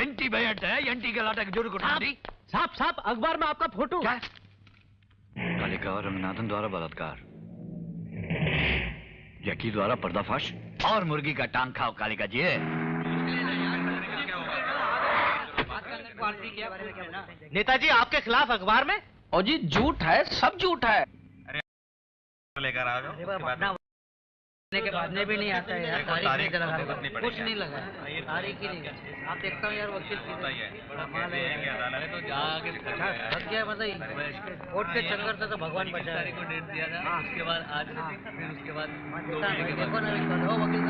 ಎಂಟಿ ಬಯಟ ಎಂಟಿ ಗಲಾಟೆ जोड़ कुटांडी साहब साहब अखबार में आपका फोटो। क्या? कालिका और रंगनाथन द्वारा बलात्कार, जैकी द्वारा पर्दाफाश और मुर्गी का टांग खाओ कालिका जी। नेताजी आपके खिलाफ अखबार में। और जी झूठ है, सब झूठ है। लेकर आ जाओ। के बाद में भी नहीं आता है यार, तारीख कुछ नहीं लगा, तारीख ही नहीं। आप देखता हूँ यार वकील तो जाके थक गया, मतलब कोर्ट के चक्कर से तो भगवान बचा। तारीख को डेट दिया था, उसके बाद आज फिर उसके बाद देखो ना वकील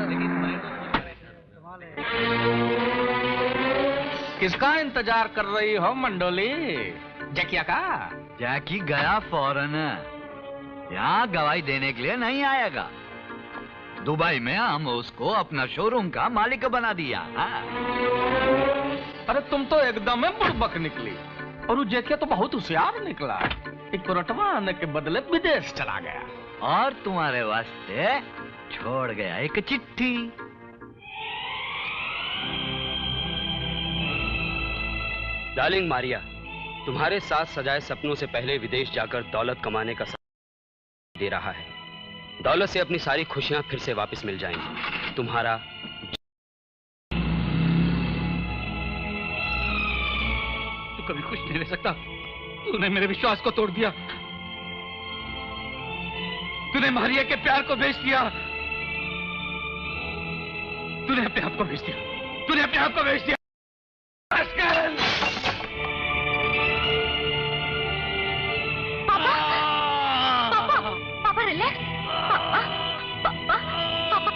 किसका इंतजार कर रही हो मंडोली? जकिया का? जैकी गया फौरन, यहाँ गवाही देने के लिए नहीं आएगा। दुबई में हम उसको अपना शोरूम का मालिक बना दिया। अरे तुम तो एकदम बुड़बक निकली, और वो जैकिया तो बहुत होशियार निकला। एक रटवा आने के बदले विदेश चला गया, और तुम्हारे वास्ते छोड़ गया एक चिट्ठी। डार्लिंग मारिया, तुम्हारे साथ सजाए सपनों से पहले विदेश जाकर दौलत कमाने का दे रहा है। दौलत से अपनी सारी खुशियां फिर से वापस मिल जाएंगी। तुम्हारा तू कभी खुश नहीं रह सकता। तूने मेरे विश्वास को तोड़ दिया। तूने मारिया के प्यार को बेच दिया। तूने अपने आप को बेच दिया। तूने अपने आप को बेच दिया।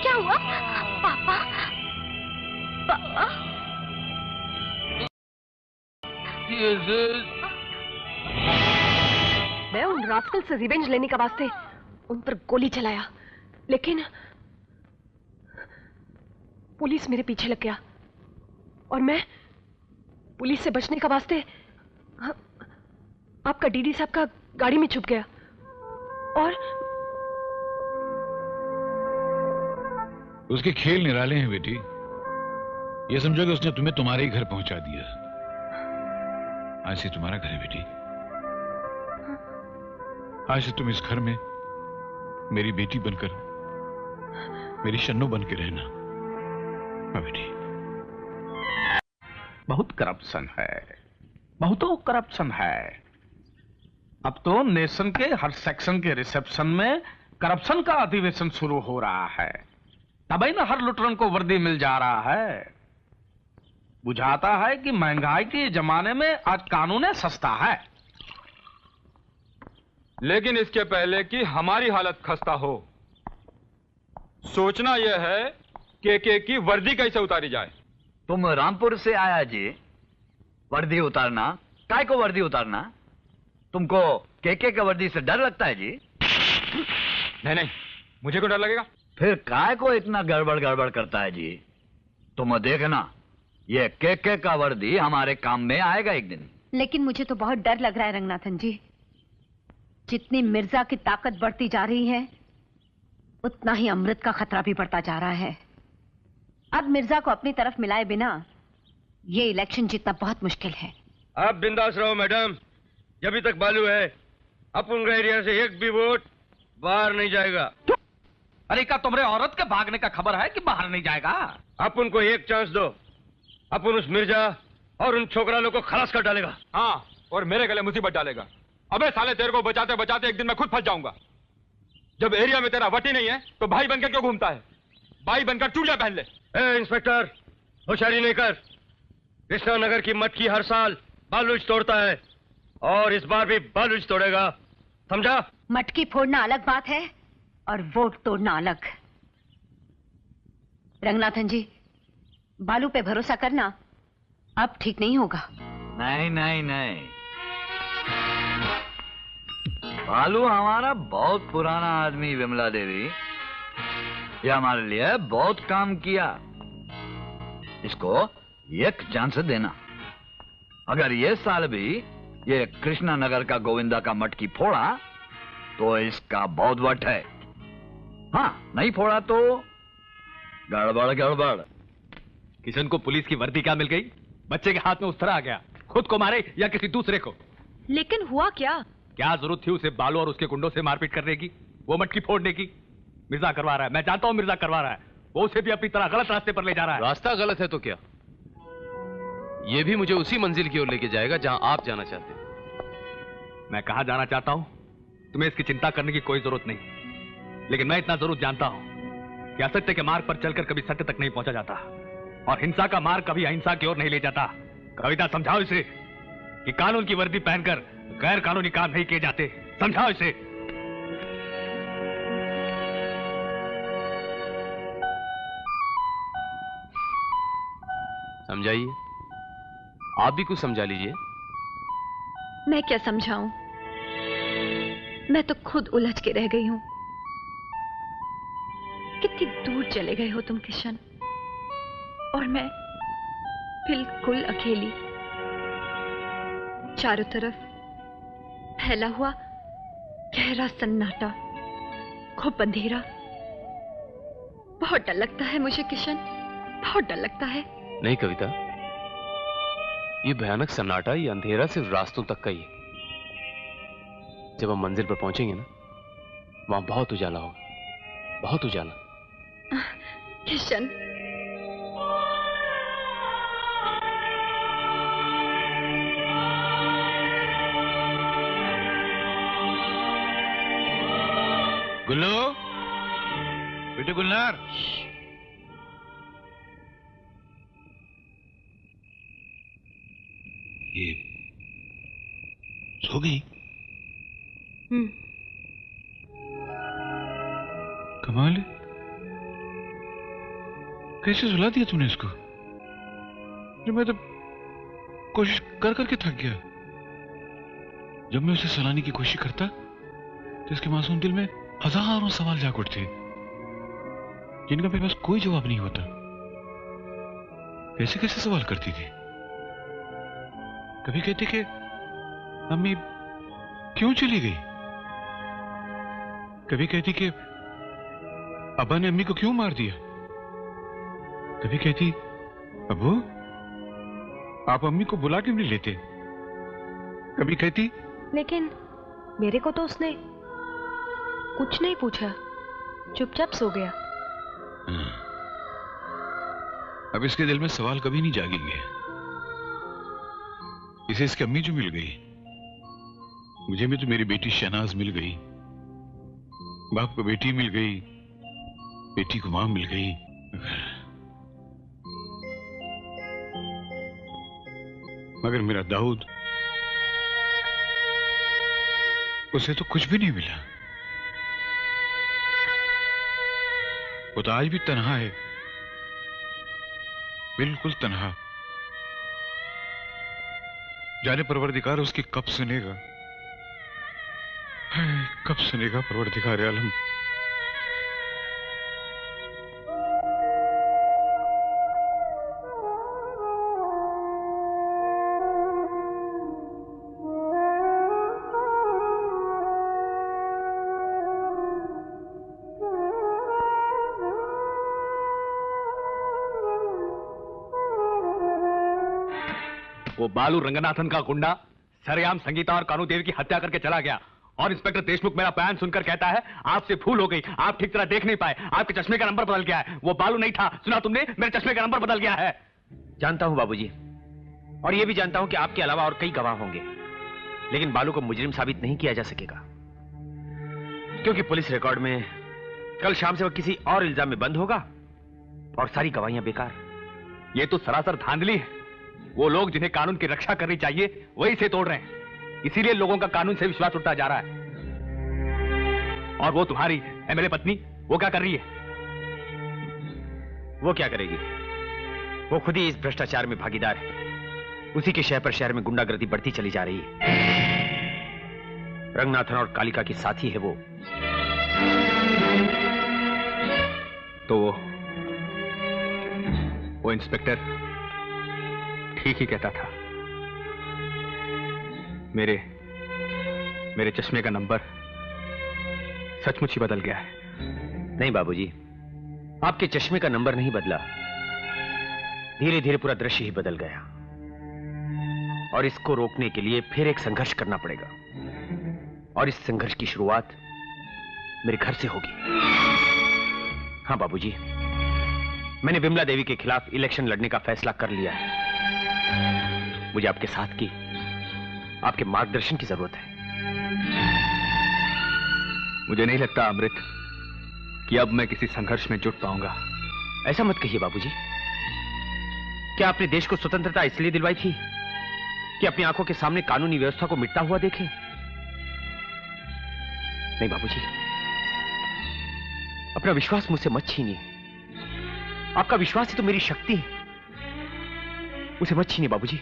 क्या हुआ पापा? पापा मैं उन रास्कल से रिवेंज लेने का वास्ते उन पर गोली चलाया, लेकिन पुलिस मेरे पीछे लग गया और मैं पुलिस से बचने का वास्ते आपका डीडी साहब का गाड़ी में छुप गया और उसके खेल निराले हैं बेटी। ये समझो कि उसने तुम्हें तुम्हारे ही घर पहुंचा दिया। आज से तुम्हारा घर है बेटी। आज से तुम इस घर में मेरी बेटी बनकर, मेरी शन्नू बन के रहना। हाँ बेटी। बहुत करप्शन है, बहुतों करप्शन है। अब तो नेशन के हर सेक्शन के रिसेप्शन में करप्शन का अधिवेशन शुरू हो रहा है। तभी ना हर लुटरन को वर्दी मिल जा रहा है। बुझाता है कि महंगाई के जमाने में आज कानून सस्ता है। लेकिन इसके पहले कि हमारी हालत खस्ता हो, सोचना यह है के की वर्दी कैसे उतारी जाए। तुम रामपुर से आया जी, वर्दी उतारना? काय को वर्दी उतारना? तुमको के का वर्दी से डर लगता है जी? नहीं, मुझे क्यों डर लगेगा? फिर काय को इतना गड़बड़ गड़बड़ करता है जी? तुम देखना, ये के का वर्दी हमारे काम में आएगा एक दिन। लेकिन मुझे तो बहुत डर लग रहा है रंगनाथन जी। जितनी मिर्जा की ताकत बढ़ती जा रही है, उतना ही अमृत का खतरा भी बढ़ता जा रहा है। अब मिर्जा को अपनी तरफ मिलाए बिना ये इलेक्शन जीतना बहुत मुश्किल है। आप बिंदास रहो मैडम, जब तक बालू है अपन एरिया से एक भी वोट बाहर नहीं जाएगा। अरे क्या तुम्हारे औरत के भागने का खबर है कि बाहर नहीं जाएगा? अपन को एक चांस दो, अपन उस मिर्जा और उन छोकरा लोग को खलास कर डालेगा। हाँ, और मेरे गले मुसीबत डालेगा। अबे साले, तेरे को बचाते बचाते एक दिन मैं खुद फंस जाऊंगा। जब एरिया में तेरा वटी नहीं है तो भाई बनकर क्यों घूमता है? भाई बनकर चूड़िया पहन ले। इंस्पेक्टर, होशियारी नहीं कर। कृष्णा नगर की मटकी हर साल बालूच तोड़ता है और इस बार भी बालूच तोड़ेगा, समझा? मटकी फोड़ना अलग बात है और वोट तोड़ना अलग। रंगनाथन जी, बालू पे भरोसा करना अब ठीक नहीं होगा। नहीं नहीं नहीं, बालू हमारा बहुत पुराना आदमी। विमला देवी, ये हमारे लिए बहुत काम किया। इसको एक चांस देना। अगर ये साल भी ये कृष्णा नगर का गोविंदा का मटकी फोड़ा तो इसका बहुत वट है। हाँ, नहीं फोड़ा तो गड़बड़ गड़बड़। किशन को पुलिस की वर्दी क्या मिल गई? बच्चे के हाथ में उस तरह आ गया, खुद को मारे या किसी दूसरे को। लेकिन हुआ क्या? क्या जरूरत थी उसे बालू और उसके गुंडों से मारपीट करने की, वो मटकी फोड़ने की? मिर्जा करवा रहा है, मैं जानता हूं मिर्जा करवा रहा है। वो उसे भी अपनी तरह गलत रास्ते पर ले जा रहा है। रास्ता गलत है तो क्या, ये भी मुझे उसी मंजिल की ओर लेके जाएगा जहां आप जाना चाहते हैं। मैं कहां जाना चाहता हूं तुम्हें इसकी चिंता करने की कोई जरूरत नहीं, लेकिन मैं इतना जरूर जानता हूं कि असत्य के मार्ग पर चलकर कभी सत्य तक नहीं पहुंचा जाता, और हिंसा का मार्ग कभी अहिंसा की ओर नहीं ले जाता। कविता, समझाओ इसे कि कानून की वर्दी पहनकर गैर कानूनी काम नहीं किए जाते। समझाओ इसे। समझाइए, आप भी कुछ समझा लीजिए। मैं क्या समझाऊं, मैं तो खुद उलझ के रह गई हूं। कितनी दूर चले गए हो तुम किशन, और मैं बिल्कुल अकेली। चारों तरफ फैला हुआ गहरा सन्नाटा, खूब अंधेरा। बहुत डर लगता है मुझे किशन, बहुत डर लगता है। नहीं कविता, ये भयानक सन्नाटा, ये अंधेरा सिर्फ रास्तों तक का ही है। जब हम मंजिल पर पहुंचेंगे ना, वहां बहुत उजाला होगा, बहुत उजाला। किशन, गुल्लो, बेटे गुलनार, ये सो गई? कमाल है, कैसे सुला दिया तूने इसको? मैं तो कोशिश कर करके थक गया। जब मैं उसे सुलाने की कोशिश करता तो इसके मासूम दिल में हजारों सवाल जाग उठते, जिनका मेरे पास कोई जवाब नहीं होता। कैसे कैसे सवाल करती थी। कभी कहती कि अम्मी क्यों चली गई, कभी कहती कि अब्बा ने अम्मी को क्यों मार दिया, कभी कहती अब्बू आप अम्मी को बुला क्यों नहीं लेते, कभी कहती लेकिन मेरे को तो उसने कुछ नहीं पूछा, चुपचाप सो गया। अब इसके दिल में सवाल कभी नहीं जागेंगे। इसे इसकी अम्मी जो मिल गई, मुझे भी तो मेरी बेटी शहनाज मिल गई। बाप को बेटी मिल गई, बेटी को मां मिल गई। मगर मेरा दाऊद, उसे तो कुछ भी नहीं मिला। वो तो आज भी तन्हा है, बिल्कुल तन्हा। जाने परवरदिगार उसकी कब सुनेगा, कब सुनेगा परवरदिगार आलम। वो बालू रंगनाथन का गुंडा सरेआम संगीता और कानूदेवी की हत्या करके चला गया, और इंस्पेक्टर देशमुख मेरा बयान सुनकर कहता है आपसे भूल हो गई, आप ठीक तरह देख नहीं पाए, आपके चश्मे का नंबर बदल गया है। वो बालू नहीं था, सुना तुमने, मेरे चश्मे का नंबर बदल गया है। जानता हूं बाबूजी, और यह भी जानता हूं कि आपके अलावा और कई गवाह होंगे, लेकिन बालू को मुजरिम साबित नहीं किया जा सकेगा, क्योंकि पुलिस रिकॉर्ड में कल शाम से वह किसी और इल्जाम में बंद होगा और सारी गवाहियां बेकार। ये तो सरासर धांधली है। वो लोग जिन्हें कानून की रक्षा करनी चाहिए वही इसे तोड़ रहे हैं, इसीलिए लोगों का कानून से विश्वास उठता जा रहा है। और वो तुम्हारी एमएलए पत्नी, वो क्या कर रही है? वो क्या करेगी, वो खुद ही इस भ्रष्टाचार में भागीदार है। उसी के शय पर शहर में गुंडागर्दी बढ़ती चली जा रही है। रंगनाथन और कालिका की साथी है वो। तो वो इंस्पेक्टर ठीक ही कहता था। मेरे चश्मे का नंबर सचमुच ही बदल गया है। नहीं बाबूजी, आपके चश्मे का नंबर नहीं बदला, धीरे धीरे पूरा दृश्य ही बदल गया। और इसको रोकने के लिए फिर एक संघर्ष करना पड़ेगा, और इस संघर्ष की शुरुआत मेरे घर से होगी। हाँ बाबूजी, मैंने विमला देवी के खिलाफ इलेक्शन लड़ने का फैसला कर लिया है। मुझे आपके साथ की, आपके मार्गदर्शन की जरूरत है। मुझे नहीं लगता अमृत कि अब मैं किसी संघर्ष में जुट पाऊंगा। ऐसा मत कहिए बाबूजी। क्या आपने देश को स्वतंत्रता इसलिए दिलवाई थी कि अपनी आंखों के सामने कानूनी व्यवस्था को मिटता हुआ देखें? नहीं बाबूजी, अपना विश्वास मुझसे मत छीनिए। आपका विश्वास ही तो मेरी शक्ति है। उसे मत छीनिए बाबूजी,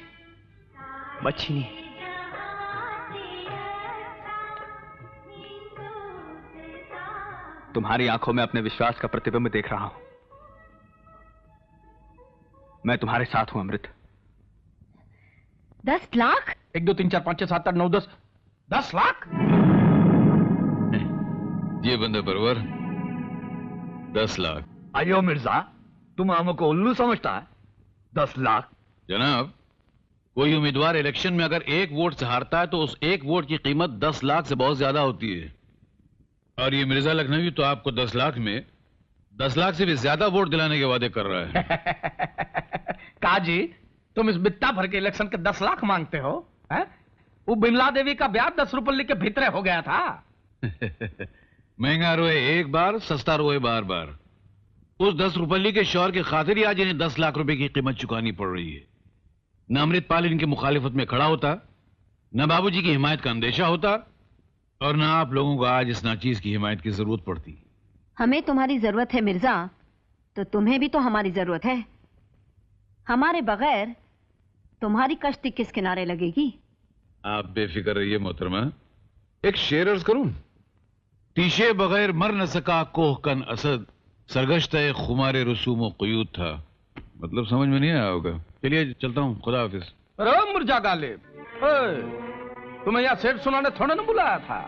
मत छीनिए। तुम्हारी आंखों में अपने विश्वास का प्रतिबिंब देख रहा हूं। मैं तुम्हारे साथ हूं अमृत। 10 लाख? 1 2 3 4 5 6 7 8 9 10 10 लाख? ये बंदा परवर 10 लाख। अयो मिर्जा, तुम हमको उल्लू समझता है? 10 लाख? जनाब, कोई उम्मीदवार इलेक्शन में अगर 1 वोट से हारता है तो उस 1 वोट की कीमत 10 लाख से बहुत ज्यादा होती है। और ये मिर्जा लखनवी तो आपको 10 लाख में 10 लाख से भी ज्यादा वोट दिलाने के वादे कर रहा है। काजी, तुम इस बित्ता भर के इलेक्शन के 10 लाख मांगते हो? है? वो बिमला देवी का ब्याह 10 रुपये के भीतरे हो गया था। महंगा रोए एक बार, सस्ता रोए बार बार। उस 10 रुपये के शौहर की खातिर ही आज इन्हें 10 लाख रुपए की कीमत चुकानी पड़ रही है। न अमृतपाल इनकी मुखालिफत में खड़ा होता, न बाबूजी की हिमायत का अंदेशा होता, और न आप लोगों को आज इस नाचीज की हिमायत की जरूरत पड़ती। हमें तुम्हारी जरूरत है मिर्जा, तो तुम्हें भी तो हमारी जरूरत है। हमारे बगैर तुम्हारी कश्ती किस किनारे लगेगी? आप बेफिक्र रहिए मोहतरमा। एक शेर अर्ज करूं? तीशे बगैर मर न सका कोहकन असद, सरगश्ते खुमारे रसूम क़यूद था। मतलब समझ में नहीं आया होगा। चलिए चलता हूं, खुदा हाफिज। अरे मिर्जा गालिब, तुम्हें यहाँ शेर सुनाने थोड़ा ना बुलाया था।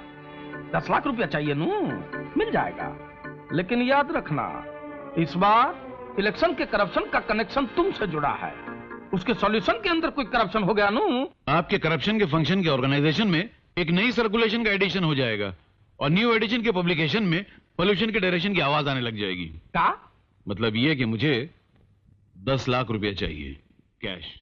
10 लाख रुपया चाहिए नू, मिल जाएगा। लेकिन याद रखना, इस बार इलेक्शन के करप्शन का कनेक्शन तुमसे जुड़ा है। उसके सॉल्यूशन के अंदर कोई करप्शन हो गया नू, आपके करप्शन के फंक्शन के ऑर्गेनाइजेशन में एक नई सर्कुलेशन का एडिशन हो जाएगा, और न्यू एडिशन के पब्लिकेशन में पोल्यूशन के डायरेक्शन की आवाज आने लग जाएगी। क्या मतलब ये कि मुझे 10 लाख रुपया चाहिए कैश।